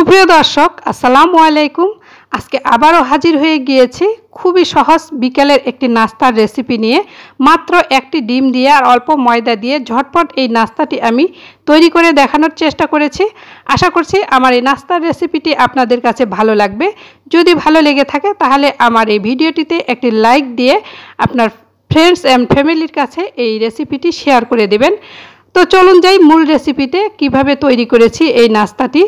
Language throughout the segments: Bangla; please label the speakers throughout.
Speaker 1: সুপ্রিয় দর্শক আসসালামু আলাইকুম। আজকে আবারও হাজির হয়ে গিয়েছি খুবই সহজ বিকেলের একটি নাস্তার রেসিপি নিয়ে। মাত্র একটি ডিম দিয়ে আর অল্প ময়দা দিয়ে ঝটপট এই নাস্তাটি আমি তৈরি করে দেখানোর চেষ্টা করেছি। আশা করছি আমার এই নাস্তার রেসিপিটি আপনাদের কাছে ভালো লাগবে। যদি ভালো লেগে থাকে তাহলে আমার এই ভিডিওটিতে একটি লাইক দিয়ে আপনার ফ্রেন্ডস অ্যান্ড ফ্যামিলির কাছে এই রেসিপিটি শেয়ার করে দেবেন। তো চলুন যাই মূল রেসিপিতে কিভাবে তৈরি করেছি এই নাস্তাটি।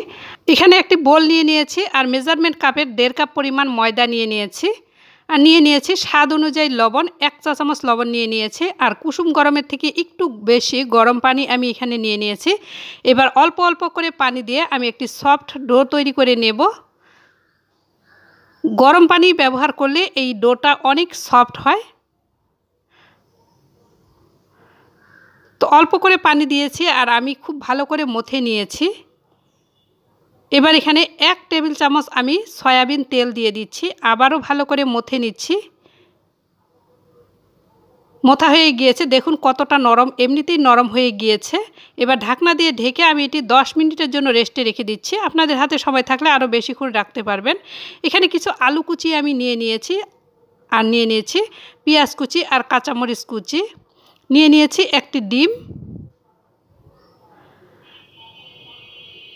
Speaker 1: এখানে একটি বোল নিয়ে নিয়েছি আর মেজারমেন্ট কাপের 1.5 কাপ পরিমাণ ময়দা নিয়ে নিয়েছি আর নিয়ে নিয়েছি স্বাদ অনুযায়ী লবণ, 1 চা চামচ লবণ নিয়ে নিয়েছি আর কুসুম গরমের থেকে একটু বেশি গরম পানি আমি এখানে নিয়ে নিয়েছি। এবার অল্প অল্প করে পানি দিয়ে আমি একটি সফট ডো তৈরি করে নেব। গরম পানি ব্যবহার করলে এই ডোটা অনেক সফট হয়। তো অল্প করে পানি দিয়েছি আর আমি খুব ভালো করে মথে নিয়েছি। এবার এখানে 1 টেবিল চামচ আমি সয়াবিন তেল দিয়ে দিচ্ছি, আবারও ভালো করে মথে নিচ্ছি। মথা হয়ে গিয়েছে, দেখুন কতটা নরম, এমনিতেই নরম হয়ে গিয়েছে। এবার ঢাকনা দিয়ে ঢেকে আমি এটি 10 মিনিটের জন্য রেস্টে রেখে দিচ্ছি। আপনাদের হাতে সময় থাকলে আরও বেশিক্ষণ রাখতে পারবেন। এখানে কিছু আলু কুচি আমি নিয়ে নিয়েছি আর নিয়ে নিয়েছি পেঁয়াজ কুচি আর কাঁচামরিচ কুচি, নিয়ে নিয়েছি একটি ডিম,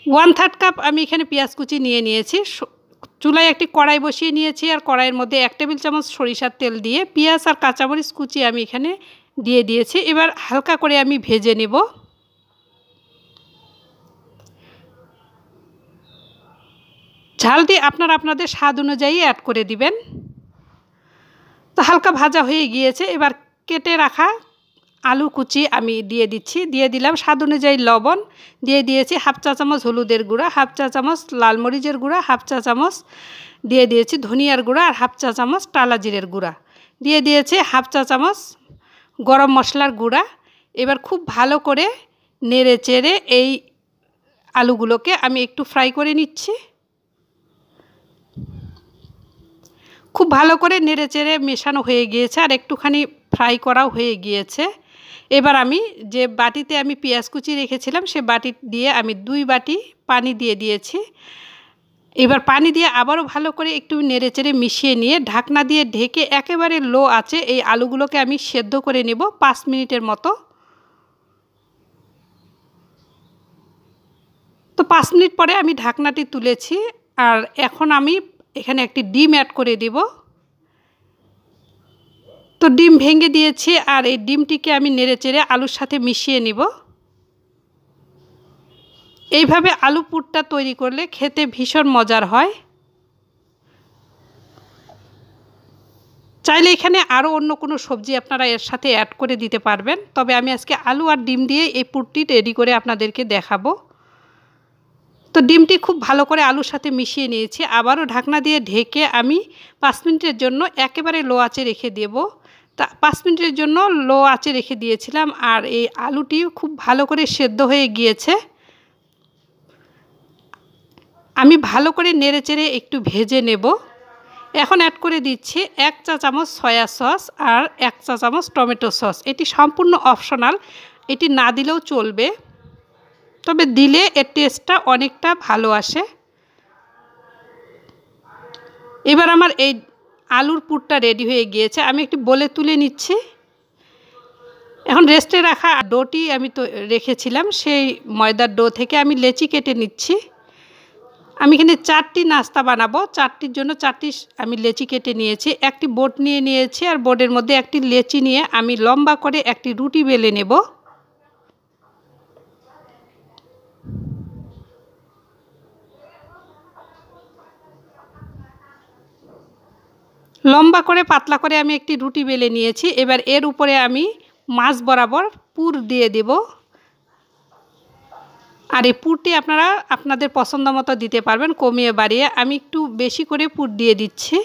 Speaker 1: 1/3 কাপ আমি এখানে পেঁয়াজ কুচি নিয়ে নিয়েছি। চুলায় একটি কড়াই বসিয়ে নিয়েছি আর কড়াইয়ের মধ্যে 1 টেবিল চামচ সরিষার তেল দিয়ে পেঁয়াজ আর কাঁচামরিচ কুচি আমি এখানে দিয়ে দিয়েছি। এবার হালকা করে আমি ভেজে নেব। ঝালটি আপনারা আপনাদের স্বাদ অনুযায়ী অ্যাড করে দিবেন। তো হালকা ভাজা হয়ে গিয়েছে, এবার কেটে রাখা আলু কুচি আমি দিয়ে দিচ্ছি। দিয়ে দিলাম স্বাদ অনুযায়ী লবণ, দিয়ে দিয়েছি 1/2 চা চামচ হলুদের গুঁড়া, 1/2 চা চামচ লাল মরিচের গুঁড়া, 1/2 চা চামচ দিয়ে দিয়েছি ধনিয়ার গুঁড়া আর 1/2 চা চামচ টালা জিরের গুঁড়া, দিয়ে দিয়েছি 1/2 চা চামচ গরম মশলার গুঁড়া। এবার খুব ভালো করে নেড়ে চেড়ে এই আলুগুলোকে আমি একটু ফ্রাই করে নিচ্ছি। খুব ভালো করে নেড়ে চেড়ে মেশানো হয়ে গিয়েছে আর একটুখানি ফ্রাই করাও হয়ে গিয়েছে। এবার আমি যে বাটিতে আমি পেঁয়াজ কুচি রেখেছিলাম সে বাটি দিয়ে আমি 2 বাটি পানি দিয়ে দিয়েছি। এবার পানি দিয়ে আবারও ভালো করে একটু নেড়ে চেড়ে মিশিয়ে নিয়ে ঢাকনা দিয়ে ঢেকে একেবারে লো আঁচে এই আলুগুলোকে আমি সেদ্ধ করে নেব 5 মিনিটের মতো। তো 5 মিনিট পরে আমি ঢাকনাটি তুলেছি আর এখন আমি এখানে একটি ডিম অ্যাড করে দেব। তো ডিম ভেঙে দিয়েছি আর এই ডিমটিকে আমি নেড়েচেড়ে আলুর সাথে মিশিয়ে নিব। এইভাবে আলু পুরটা তৈরি করলে খেতে ভীষণ মজার হয়। চাইলে এখানে আরও অন্য কোনো সবজি আপনারা এর সাথে অ্যাড করে দিতে পারবেন, তবে আমি আজকে আলু আর ডিম দিয়ে এই পুরটি রেডি করে আপনাদেরকে দেখাবো। তো ডিমটি খুব ভালো করে আলুর সাথে মিশিয়ে নিয়েছি। আবারও ঢাকনা দিয়ে ঢেকে আমি 5 মিনিটের জন্য একেবারে লো আঁচে রেখে দেব। তা 5 মিনিটের জন্য লো আঁচে রেখে দিয়েছিলাম আর এই আলুটি খুব ভালো করে সেদ্ধ হয়ে গিয়েছে। আমি ভালো করে নেড়েচেড়ে একটু ভেজে নেব। এখন অ্যাড করে দিচ্ছি 1 চা চামচ সয়া সস আর 1 চা চামচ টমেটো সস। এটি সম্পূর্ণ অপশনাল, এটি না দিলেও চলবে, তবে দিলে এর টেস্টটা অনেকটা ভালো আসে। এবার আমার এই আলুর পুরটা রেডি হয়ে গিয়েছে, আমি একটি বলে তুলে নিচ্ছি। এখন রেস্টে রাখা ডোটি আমি তো রেখেছিলাম, সেই ময়দার ডো থেকে আমি লেচি কেটে নিচ্ছি। আমি এখানে 4টি নাস্তা বানাবো, 4টির জন্য 4টি আমি লেচি কেটে নিয়েছি। একটি বোর্ড নিয়ে নিয়েছি আর বোর্ডের মধ্যে একটি লেচি নিয়ে আমি লম্বা করে একটি রুটি বেলে নেব। লম্বা করে পাতলা করে আমি একটি রুটি বেলে নিয়েছি। এবার এর উপরে আমি মাছ বরাবর পুর দিয়ে দেব আর এই পুরটি আপনারা আপনাদের পছন্দ মতো দিতে পারবেন, কমিয়ে বাড়িয়ে। আমি একটু বেশি করে পুর দিয়ে দিচ্ছি।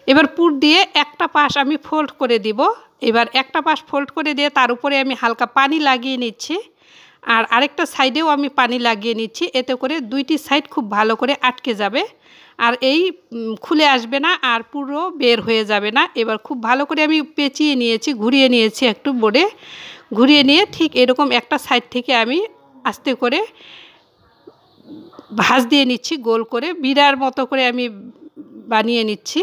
Speaker 1: এবার পুর দিয়ে একটা পাশ আমি ফোল্ড করে দিব। এবার একটা পাশ ফোল্ড করে দিয়ে তার উপরে আমি হালকা পানি লাগিয়ে নিচ্ছি আর আরেকটা সাইডেও আমি পানি লাগিয়ে নিচ্ছি। এতে করে 2টি সাইড খুব ভালো করে আটকে যাবে আর এই খুলে আসবে না আর পুরো বের হয়ে যাবে না। এবার খুব ভালো করে আমি পেঁচিয়ে নিয়েছি, ঘুরিয়ে নিয়েছি, একটু বোর্ডে ঘুরিয়ে নিয়ে ঠিক এরকম একটা সাইড থেকে আমি আস্তে করে ভাঁজ দিয়ে নিচ্ছি গোল করে, বিড়ার মতো করে আমি বানিয়ে নিচ্ছি।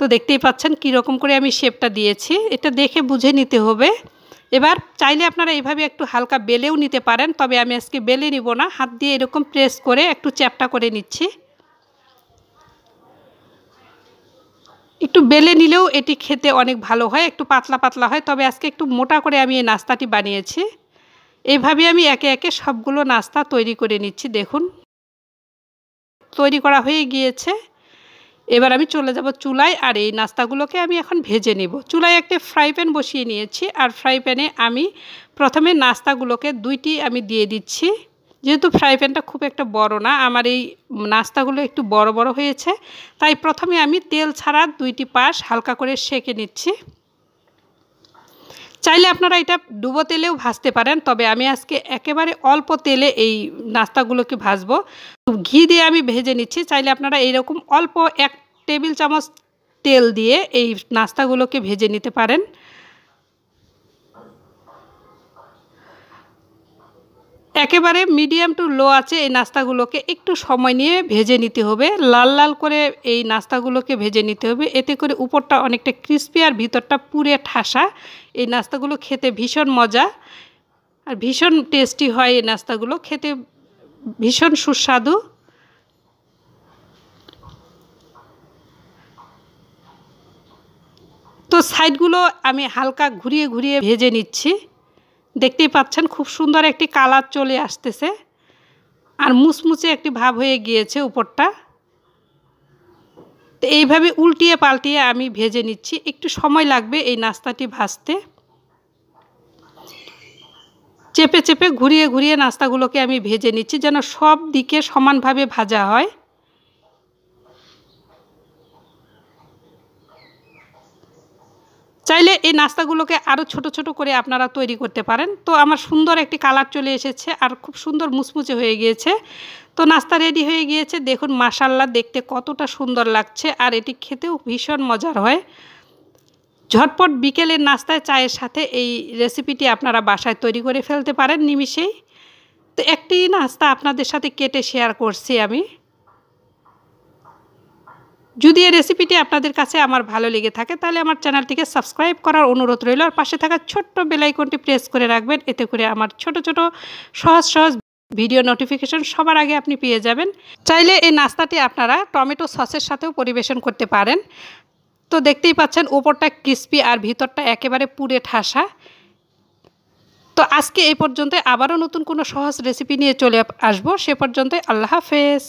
Speaker 1: তো দেখতেই পাচ্ছেন কীরকম করে আমি শেপটা দিয়েছি, এটা দেখে বুঝে নিতে হবে। এবার চাইলে আপনারা এইভাবে একটু হালকা বেলেও নিতে পারেন, তবে আমি আজকে বেলে নিব না, হাত দিয়ে এরকম প্রেস করে একটু চ্যাপটা করে নিচ্ছি। একটু বেলে নিলেও এটি খেতে অনেক ভালো হয়, একটু পাতলা পাতলা হয়, তবে আজকে একটু মোটা করে আমি এই নাস্তাটি বানিয়েছি। এইভাবে আমি একে একে সবগুলো নাস্তা তৈরি করে নিচ্ছি। দেখুন তৈরি করা হয়ে গিয়েছে। এবার আমি চলে যাব চুলায়, আর এই নাস্তাগুলোকে আমি এখন ভেজে নিব। চুলায় একটা ফ্রাই প্যান বসিয়ে নিয়েছি, আর ফ্রাই প্যানে আমি প্রথমে নাস্তাগুলোকে দুইটি আমি দিয়ে দিচ্ছি। যেহেতু ফ্রাই প্যানটা খুব একটা বড় না, আমার এই নাস্তাগুলো একটু বড় বড় হয়েছে, তাই প্রথমে আমি তেল ছাড়া দুইটি পাশ হালকা করে সেঁকে নিচ্ছি। চাইলে আপনারা এটা ডুবো তেলেও ভাজতে পারেন, তবে আমি আজকে একেবারে অল্প তেলে এই নাস্তাগুলোকে ভাজবো। ঘি দিয়ে আমি ভেজে নিচ্ছি। চাইলে আপনারা এইরকম অল্প 1 টেবিল চামচ তেল দিয়ে এই নাস্তাগুলোকে ভেজে নিতে পারেন। একেবারে মিডিয়াম টু লো আছে এই নাস্তাগুলোকে একটু সময় নিয়ে ভেজে নিতে হবে, লাল লাল করে এই নাস্তাগুলোকে ভেজে নিতে হবে। এতে করে উপরটা অনেকটা ক্রিস্পি আর ভিতরটা পুরে ঠাসা। এই নাস্তাগুলো খেতে ভীষণ মজা আর ভীষণ টেস্টি হয়। এই নাস্তাগুলো খেতে ভীষণ সুস্বাদু। তো সাইডগুলো আমি হালকা ঘুরিয়ে ঘুরিয়ে ভেজে নিচ্ছি। দেখতেই পাচ্ছেন খুব সুন্দর একটি কালার চলে আসতেছে, আর মুচমুচে একটি ভাব হয়ে গিয়েছে উপরটা। তো এইভাবে উল্টিয়ে পাল্টিয়ে আমি ভেজে নিচ্ছি। একটু সময় লাগবে এই নাস্তাটি ভাজতে। চেপে চেপে ঘুরিয়ে ঘুরিয়ে নাস্তাগুলোকে আমি ভেজে নিচ্ছি, যেন সব দিকে সমানভাবে ভাজা হয়। চাইলে এই নাস্তাগুলোকে আরও ছোট ছোট করে আপনারা তৈরি করতে পারেন। তো আমার সুন্দর একটি কালার চলে এসেছে আর খুব সুন্দর মুচমুচে হয়ে গিয়েছে। তো নাস্তা রেডি হয়ে গিয়েছে। দেখুন মাশাআল্লাহ দেখতে কতটা সুন্দর লাগছে, আর এটি খেতেও ভীষণ মজার হয়। ঝটপট বিকেলের নাস্তায় চায়ের সাথে এই রেসিপিটি আপনারা বাসায় তৈরি করে ফেলতে পারেন নিমিষেই। তো একটি নাস্তা আপনাদের সাথে কেটে শেয়ার করছি আমি। যদি এই রেসিপিটি আপনাদের কাছে আমার ভালো লেগে থাকে, তাহলে আমার চ্যানেলটিকে সাবস্ক্রাইব করার অনুরোধ রইল, আর পাশে থাকা ছোট্ট বেল আইকনটি প্রেস করে রাখবেন। এতে করে আমার ছোট ছোট সহজ সহজ ভিডিও নোটিফিকেশন সবার আগে আপনি পেয়ে যাবেন। চাইলে এই নাস্তাটি আপনারা টমেটো সসের সাথেও পরিবেশন করতে পারেন। তো দেখতেই পাচ্ছেন উপরটা ক্রিস্পি আর ভিতরটা একেবারে পুরে ঠাসা। তো আজকে এই পর্যন্ত, আবারও নতুন কোনো সহজ রেসিপি নিয়ে চলে আসবো। সে পর্যন্ত আল্লাহ হাফেজ।